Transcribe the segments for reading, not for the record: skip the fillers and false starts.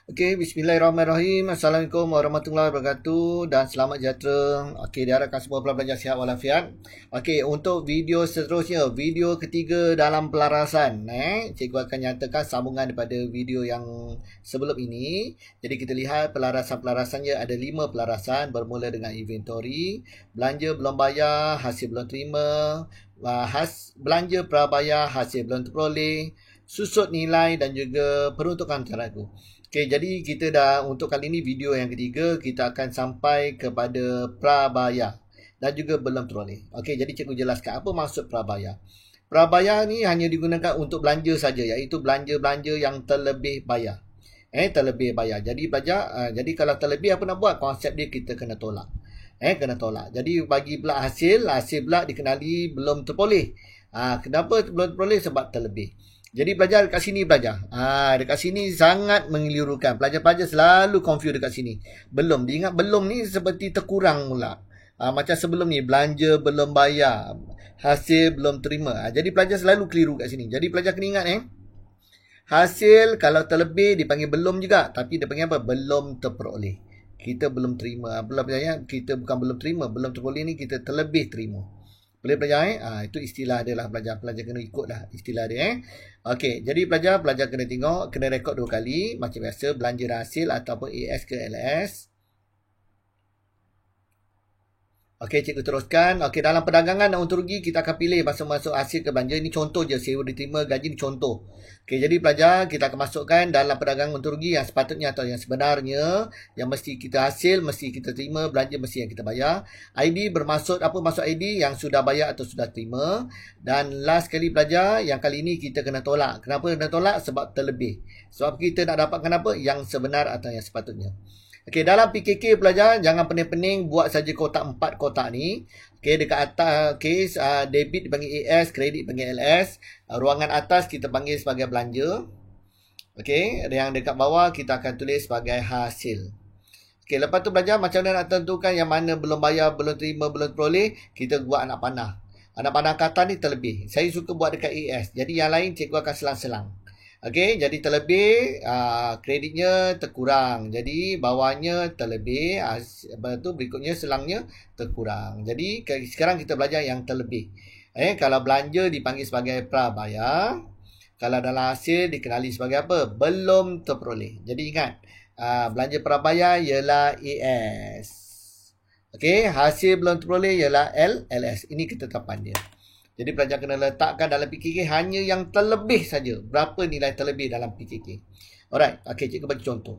Okey, bismillahirrahmanirrahim. Assalamualaikum warahmatullahi wabarakatuh dan selamat sejahtera. Okey, diharapkan semua pelajar sihat walafiat. Okey, untuk video seterusnya, video ketiga dalam pelarasan, cikgu akan nyatakan sambungan daripada video yang sebelum ini. Jadi kita lihat pelarasan-pelarasannya ada 5 pelarasan bermula dengan inventory, belanja belum bayar, hasil belum terima, belanja prabayar, hasil belum terperoleh, susut nilai dan juga peruntukan teragu. Okey, jadi kita untuk kali ini video yang ketiga kita akan sampai kepada prabayar dan juga belum teroleh. Okey, jadi cikgu jelaskan apa maksud prabayar. Prabayar ni hanya digunakan untuk belanja saja, iaitu belanja-belanja yang terlebih bayar. Terlebih bayar. Jadi pelajar, jadi kalau terlebih apa nak buat? Konsep dia kita kena tolak. Kena tolak. Jadi bagi pula hasil pula dikenali belum terperoleh. Kenapa belum terperoleh? Sebab terlebih. Jadi pelajar dekat sini pelajar. Dekat sini sangat mengelirukan. Pelajar-pelajar selalu confuse dekat sini. Belum. Diingat belum ni seperti terkurang pula. Macam sebelum ni. Belanja belum bayar. Hasil belum terima. Jadi pelajar selalu keliru kat sini. Jadi pelajar kena ingat hasil kalau terlebih dipanggil belum juga. Tapi dia panggil apa? Belum terperoleh. Kita belum terima. Belum pelajar, kita bukan belum terima. Belum terperoleh ni kita terlebih terima. Boleh pelajar itu istilah dia lah pelajar. Pelajar kena ikut lah istilah dia Okey, jadi pelajar kena tengok, kena rekod 2 kali macam biasa, belanja dan hasil ataupun AS ke LS. Okey, cikgu teruskan. Okey, dalam perdagangan dan untung rugi kita akan pilih masuk-masuk hasil ke belanja. Ini contoh je, sewa diterima, gaji ni contoh. Okey, jadi pelajar kita akan masukkan dalam perdagangan untung rugi yang sepatutnya atau yang sebenarnya, yang mesti kita hasil, mesti kita terima, belanja mesti yang kita bayar. ID bermaksud apa maksud ID? Yang sudah bayar atau sudah terima. Dan last kali pelajar, yang kali ini kita kena tolak. Kenapa kena tolak? Sebab terlebih. Sebab kita nak dapatkan apa? Yang sebenar atau yang sepatutnya. Okey, dalam PKK pelajar jangan pening-pening buat saja kotak 4 kotak ni. Okey, dekat atas kes debit dipanggil AS, kredit dipanggil LS, ruangan atas kita panggil sebagai belanja. Okey, yang dekat bawah kita akan tulis sebagai hasil. Okey, lepas tu pelajar macam mana nak tentukan yang mana belum bayar, belum terima, belum terperoleh, kita buat anak panah. Anak panah kata ni terlebih. Saya suka buat dekat AS. Jadi yang lain cikgu akan selang-selang. Okey, jadi terlebih, kreditnya terkurang. Jadi bawahnya terlebih, lepas tu berikutnya selangnya terkurang. Jadi sekarang kita belajar yang terlebih. Kalau belanja dipanggil sebagai prabayar. Kalau dalam hasil dikenali sebagai apa? Belum terperoleh. Jadi ingat, belanja prabayar ialah AS. Okey, hasil belum terperoleh ialah LS. Ini ketetapan dia. Jadi pelajar kena letakkan dalam PKK hanya yang terlebih saja. Berapa nilai terlebih dalam PKK. Alright. Okey, cikgu bagi contoh.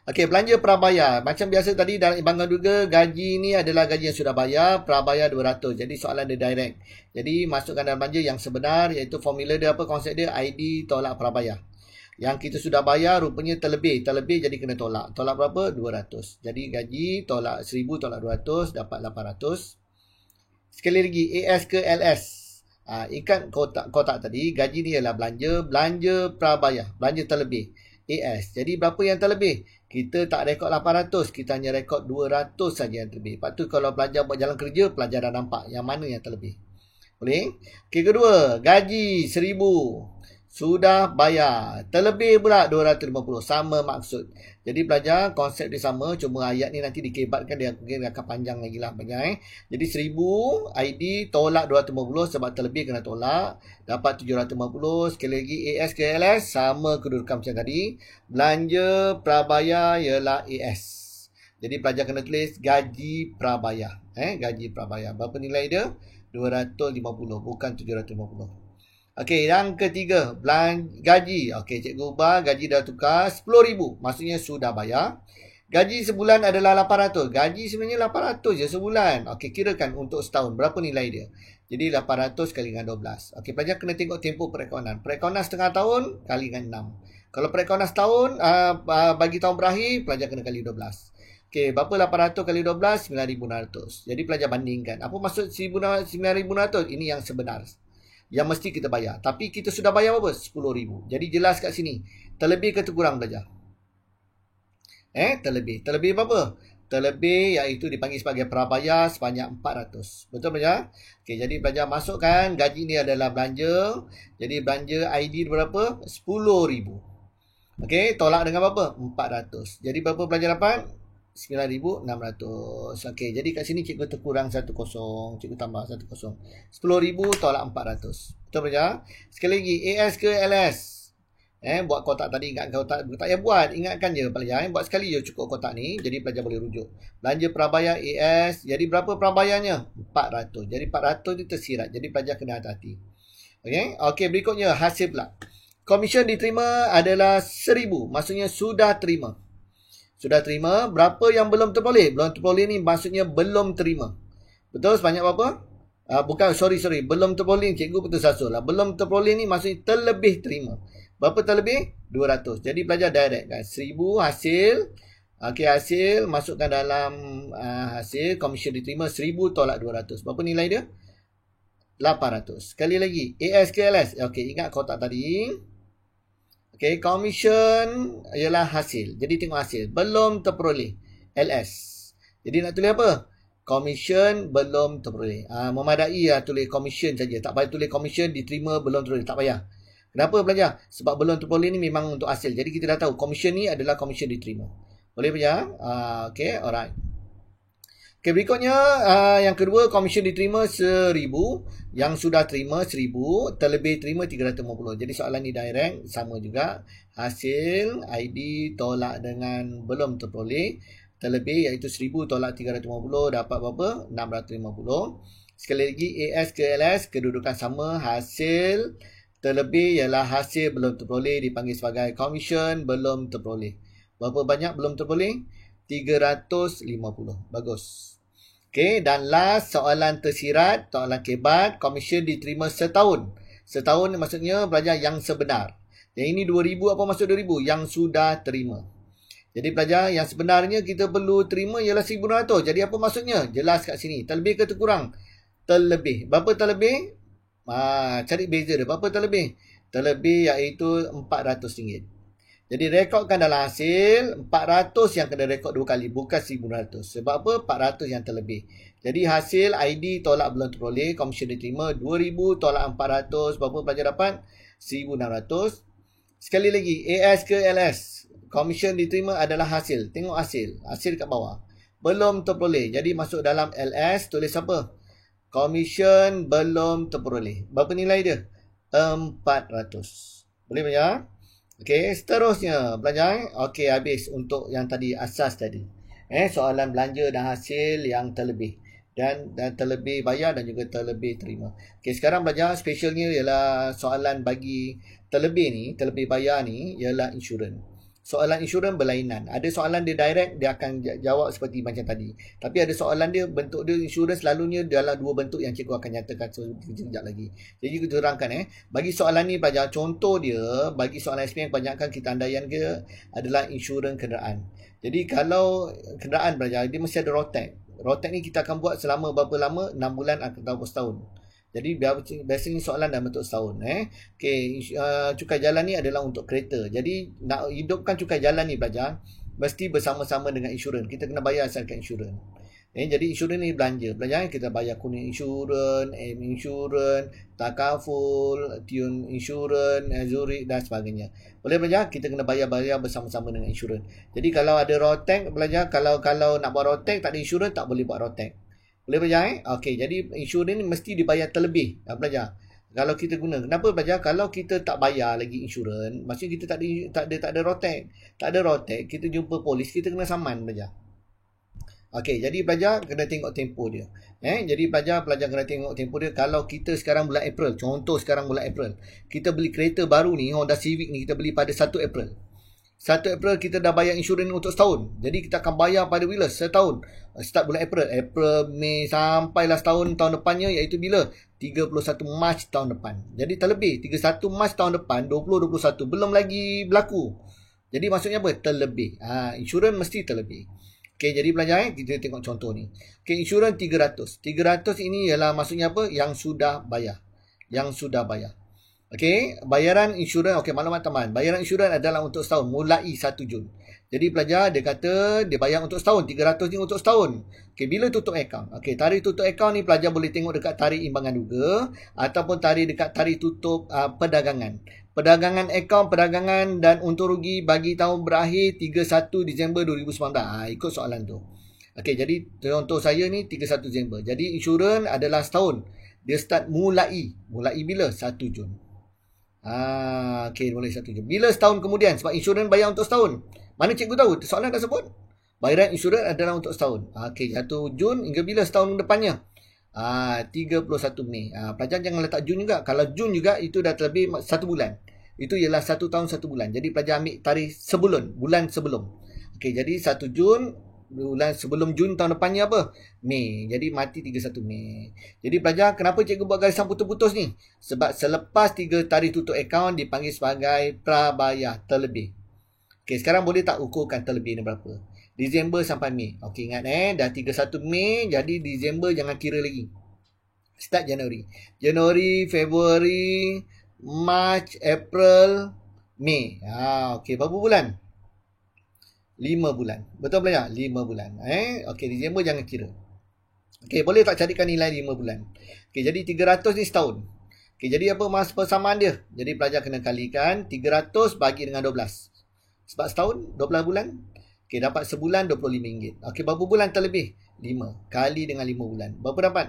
Okey, belanja prabayar. Macam biasa tadi dalam imbangan juga, gaji ni adalah gaji yang sudah bayar. Prabayar 200. Jadi soalan dia direct. Jadi masukkan dalam belanja yang sebenar, iaitu formula dia apa? Konsep dia ID tolak prabayar. Yang kita sudah bayar rupanya terlebih. Terlebih jadi kena tolak. Tolak berapa? 200. Jadi gaji tolak 1000 tolak 200 dapat 800. Sekali lagi, AS ke LS. Ikat kotak tadi, gaji ni ialah belanja prabayar, belanja terlebih. AS. Jadi berapa yang terlebih? Kita tak rekod 800, kita hanya rekod 200 saja yang terlebih. Lepas tu kalau pelajar buat jalan kerja, pelajar dah nampak yang mana yang terlebih. Boleh? Okey, kedua, gaji 1000. Sudah bayar. Terlebih pula 250. Sama maksud. Jadi pelajar konsep dia sama. Cuma ayat ni nanti dikebatkan. Dia mungkin akan panjang lagi lah. Jadi 1000 ID tolak 250. Sebab terlebih kena tolak. Dapat 750. Sekali lagi AS ke LS. Sama kedudukan macam tadi. Belanja prabayar ialah AS. Jadi pelajar kena tulis gaji prabayar. Gaji prabayar. Berapa nilai dia? 250. Bukan 750. Okey, yang ketiga, gaji. Okey, cikgu ubah, gaji dah tukar 10,000. Maksudnya sudah bayar. Gaji sebulan adalah 800. Gaji sebenarnya 800 je sebulan. Okey, kirakan untuk setahun. Berapa nilai dia? Jadi 800 kali dengan 12. Okey, pelajar kena tengok tempoh perekonan. Perekonan setengah tahun kali dengan 6. Kalau perekonan setahun, bagi tahun berakhir, pelajar kena kali 12. Okey, berapa 800 kali 12? 9,600. Jadi pelajar bandingkan. Apa maksud 9,600? Ini yang sebenar. Yang mesti kita bayar. Tapi kita sudah bayar berapa? 10,000. Jadi jelas kat sini. Terlebih ke terkurang belajar? Terlebih. Terlebih berapa? terlebih iaitu dipanggil sebagai prabayar sebanyak 400. Betul pelajar? Okey, jadi pelajar masukkan gaji ni adalah belanja. Jadi belanja ID berapa? 10,000. Okey, tolak dengan berapa? 400. Jadi berapa pelajar dapat? 9,600. Okey, jadi kat sini cikgu terkurang 1 kosong. Cikgu tambah 1 kosong. 10,000 tolak 400. Betul pelajar? Sekali lagi, AS ke LS? Buat kotak tadi, ingatkan kotak. Tak payah buat, ingatkan je pelajar. Buat sekali je cukup kotak ni. Jadi pelajar boleh rujuk. Belanja prabayar AS. Jadi berapa prabayarnya? 400. Jadi 400 ni tersirat. Jadi pelajar kena hati-hati. Okey, berikutnya hasil pula. Komisen diterima adalah 1,000. Maksudnya sudah terima. Sudah terima. Berapa yang belum terperoleh? Belum terperoleh ni maksudnya belum terima. Betul? Sebanyak berapa? Bukan, sorry. Belum terperoleh, cikgu betul sasul lah. Belum terperoleh ni maksudnya terlebih terima. Berapa terlebih? 200. Jadi pelajar direct kan. 1,000 hasil. Okey, hasil. Masukkan dalam hasil. Komisen diterima 1,000 tolak 200. Berapa nilai dia? 800. Sekali lagi. AS ke LS? Okey, ingat kotak tadi. Okey, komisen ialah hasil. Jadi tengok hasil. Belum terperoleh. LS. Jadi nak tulis apa? Komisen belum terperoleh. Memadai lah tulis komisen saja. Tak payah tulis komisen diterima belum terperoleh. Tak payah. Kenapa pelajar? Sebab belum terperoleh ni memang untuk hasil. Jadi kita dah tahu komisen ni adalah komisen diterima. Boleh pelajar? Okey, alright. Okey, berikutnya yang kedua, komisen diterima 1,000, yang sudah terima 1,000, terlebih terima 350. Jadi soalan ni direct, sama juga. Hasil ID tolak dengan belum terperoleh, terlebih iaitu 1,000 tolak 350 dapat berapa? 650. Sekali lagi, AS ke LS, kedudukan sama. Hasil terlebih ialah hasil belum terperoleh, dipanggil sebagai komisen belum terperoleh. Berapa banyak belum terperoleh? 350. Bagus. Okey, dan last soalan tersirat, soalan kebat, komisen diterima setahun. Setahun maksudnya pelajar yang sebenar. Yang ini 2,000, apa maksud 2,000? Yang sudah terima. Jadi pelajar yang sebenarnya kita perlu terima ialah 1,200. Jadi apa maksudnya? Jelas kat sini. Terlebih ke terkurang? Terlebih. Berapa terlebih? Cari beza dia. Berapa terlebih? Terlebih iaitu RM400. Jadi rekodkan dalam hasil 400 yang kena rekod 2 kali, bukan 1,200. Sebab apa? 400 yang terlebih. Jadi hasil ID tolak belum terperoleh, komisen diterima 2,000 tolak 400. Berapa pelajar dapat? 1,600. Sekali lagi, AS ke LS? Komisen diterima adalah hasil. Tengok hasil. Hasil kat bawah. Belum terperoleh. Jadi masuk dalam LS, tulis apa? Komisen belum terperoleh. Berapa nilai dia? 400. Boleh pelajar? Okey, seterusnya pelajar. Okey, habis untuk yang tadi asas tadi. Soalan belanja dan hasil yang terlebih. Dan terlebih bayar dan juga terlebih terima. Okey, sekarang pelajar specialnya ialah soalan bagi terlebih ni, terlebih bayar ni ialah insurans. Soalan insurans berlainan. Ada soalan dia direct, dia akan jawab seperti macam tadi. Tapi ada soalan dia, bentuk dia insurans selalunya dalam dua bentuk yang cikgu akan nyatakan sekejap lagi. Jadi kita terangkan bagi soalan ni pelajar, contoh dia, bagi soalan SPM kebanyakan kita andaian ke adalah insurans kenderaan. Jadi kalau kenderaan pelajar, dia mesti ada rotek. Rotek ni kita akan buat selama berapa lama? 6 bulan atau setahun. Jadi biasanya soalan dalam bentuk setahun. Okey, cukai jalan ni adalah untuk kereta. Jadi nak hidupkan cukai jalan ni pelajar, mesti bersama-sama dengan insurans. Kita kena bayar asalkan insurans. Jadi insurans ni belanja. Pelajar kita bayar kuning insurans, M insurans, Takaful, Tune insurans, Zurich dan sebagainya. Boleh pelajar? Kita kena bayar bersama-sama dengan insurans. Jadi kalau ada rotek pelajar, kalau nak buat rotek tak ada insurans, tak boleh buat rotek. Boleh belajar Okey, jadi insurans ni mesti dibayar terlebih. Belajar. Kalau kita guna. Kenapa belajar? Kalau kita tak bayar lagi insurans, maksudnya kita tak ada rotek. Tak ada rotek, kita jumpa polis, kita kena saman belajar. Okey, jadi pelajar kena tengok tempoh dia. Jadi pelajar kena tengok tempoh dia. Kalau kita sekarang bulan April, contoh sekarang bulan April, kita beli kereta baru ni, Honda Civic ni kita beli pada 1 April. 1 April kita dah bayar insurans untuk setahun. Jadi kita akan bayar pada bila? Setahun. Start bulan April. April, Mei sampailah setahun tahun depannya iaitu bila? 31 Mac tahun depan. Jadi terlebih 31 Mac tahun depan 2021 belum lagi berlaku. Jadi maksudnya apa? Terlebih. Insurans mesti terlebih. Okey, jadi pelajar kita tengok contoh ni. Okey, insurans 300. 300 ini ialah maksudnya apa? Yang sudah bayar. Yang sudah bayar. Okey, bayaran insurans, okey, maklumat tambahan. Bayaran insurans adalah untuk setahun mulai 1 Jun. Jadi pelajar dia kata dia bayar untuk setahun, 300 ni untuk setahun. Okey, bila tutup akaun? Okey, tarikh tutup akaun ni pelajar boleh tengok dekat tarikh imbangan duga ataupun tarikh dekat tarikh tutup perdagangan. Perdagangan akaun perdagangan dan untung rugi bagi tahun berakhir 31 Disember 2019. Ikut soalan tu. Okey, jadi contoh saya ni 31 Disember. Jadi insurans adalah setahun. Dia start mulai bila? 1 Jun. Okey, mulai 1 Jun. Bila setahun kemudian? Sebab insurans bayar untuk setahun. Mana cikgu tahu? Soalan dah sebut. Bayaran insurans adalah untuk setahun. Okey, 1 Jun hingga bila setahun depannya? 31 Mei. Pelajar jangan letak Jun juga. Kalau Jun juga, itu dah terlebih 1 bulan. Itu ialah 1 tahun 1 bulan. Jadi pelajar ambil tarikh sebelum, bulan sebelum. Okey, jadi 1 Jun, bulan sebelum Jun tahun depannya apa? Mei. Jadi mati 31 Mei. Jadi pelajar, kenapa cikgu buat garisan putus-putus ni? Sebab selepas 3 tarikh tutup akaun dipanggil sebagai prabayar terlebih. Okey, sekarang boleh tak ukurkan terlebih ni berapa? Disember sampai Mei. Okey, ingat dah 31 Mei, jadi Disember jangan kira lagi. Start Januari. Januari, Februari, Mac, April, Mei. Okey, berapa bulan? 5 bulan. Betul pelajar? 5 bulan. Okey, Disember jangan kira. Okey, boleh tak carikan nilai 5 bulan? Okey, jadi 300 ni setahun. Okey, jadi apa masa persamaan dia? Jadi pelajar kena kalikan 300 bagi dengan 12. Sebab setahun 12 bulan. Okey, dapat sebulan RM25. Okey, berapa bulan terlebih? 5 kali dengan 5 bulan. Berapa dapat?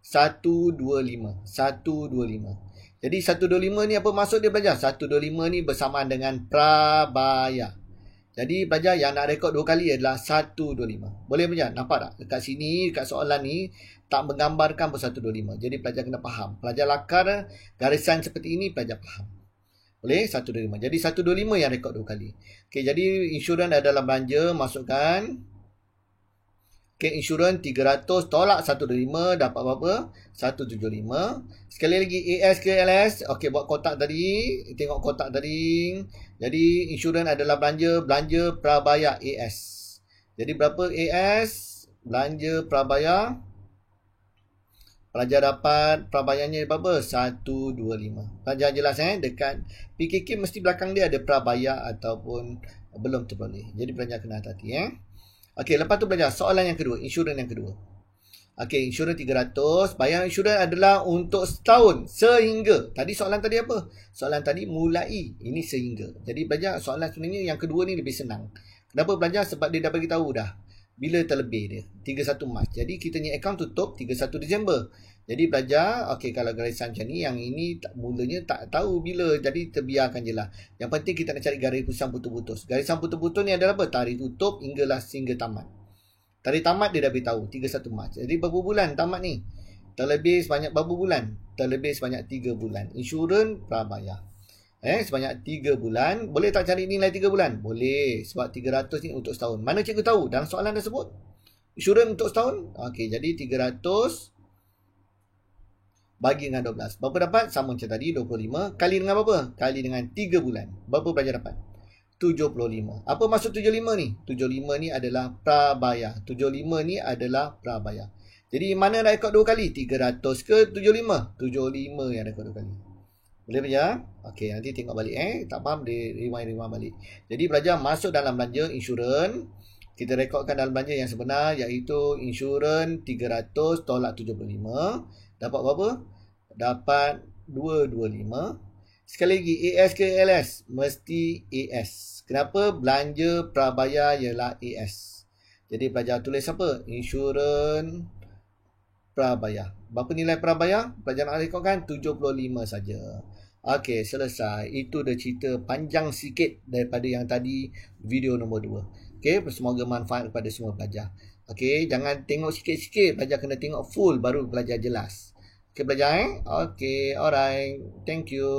125. 125. Jadi 125 ni apa maksud dia pelajar? 125 ni bersamaan dengan prabayar. Jadi pelajar yang nak rekod 2 kali adalah 125. Boleh pelajar? Nampak tak? Dekat sini, dekat soalan ni tak menggambarkan per 125. Jadi pelajar kena faham. Pelajar lakar garisan seperti ini pelajar faham. Boleh? 125. Jadi 125 yang rekod 2 kali. Okey, jadi insurans adalah belanja, masukkan. Okey, insurans 300 tolak 125 dapat berapa? 175. Sekali lagi AS ke LS. Okey, buat kotak tadi. Tengok kotak tadi. Jadi insurans adalah belanja prabayar AS. Jadi berapa AS? Belanja prabayar. Pelajar dapat prabayarnya berapa? 125. Pelajar jelas dekat PKK mesti belakang dia ada prabayar ataupun belum terboleh. Jadi pelajar kena hati-hati Okey, lepas tu pelajar soalan yang kedua, insurans yang kedua. Okey, insurans 300, bayar insurans adalah untuk setahun sehingga. Tadi soalan tadi apa? Soalan tadi mulai, ini sehingga. Jadi pelajar soalan sebenarnya yang kedua ni lebih senang. Kenapa pelajar? Sebab dia dah bagi tahu dah bila terlebih dia, 31 Mac. Jadi kita ni akaun tutup 31 Disember. Jadi pelajar, okey, kalau garisan macam ni, yang ini mulanya tak tahu bila. Jadi terbiarkan je lah. Yang penting kita nak cari garisan putus-putus. Garisan putus-putus ni adalah apa? Tarikh tutup hinggalah sehingga tamat. Tarikh tamat dia dah beritahu 31 Mac. Jadi berapa bulan tamat ni? Terlebih sebanyak berapa bulan? Terlebih sebanyak 3 bulan. Insurans prabayar. Sebanyak 3 bulan. Boleh tak cari nilai 3 bulan? Boleh. Sebab 300 ni untuk setahun. Mana cikgu tahu? Dalam soalan dah sebut. Insurans untuk setahun. Okey, jadi 300 bagi dengan 12. Berapa dapat? Sama macam tadi, 25. Kali dengan berapa? Kali dengan 3 bulan. Berapa pelajar dapat? 75. Apa maksud 75 ni? 75 ni adalah prabayar. 75 ni adalah prabayar. Jadi mana dah rekod 2 kali? 300 ke 75? 75 yang rekod 2 kali. Boleh pelajar? Okey, nanti tengok balik Tak faham, dia rewind balik. Jadi pelajar masuk dalam belanja insurans. Kita rekodkan dalam belanja yang sebenar, iaitu insurans 300 tolak 75. Dapat berapa? Dapat 225. Sekali lagi, AS ke LS? Mesti AS. Kenapa? Belanja prabayar ialah AS. Jadi pelajar tulis apa? Insurans prabayar. Berapa nilai prabayar? Pelajar nak rekodkan 75 saja. Okey, selesai. Itu dah cerita panjang sikit daripada yang tadi video nombor 2. Okey, semoga manfaat kepada semua pelajar. Okey, jangan tengok sikit-sikit. Pelajar kena tengok full baru pelajar jelas. Okey, pelajar Okey, alright. Thank you.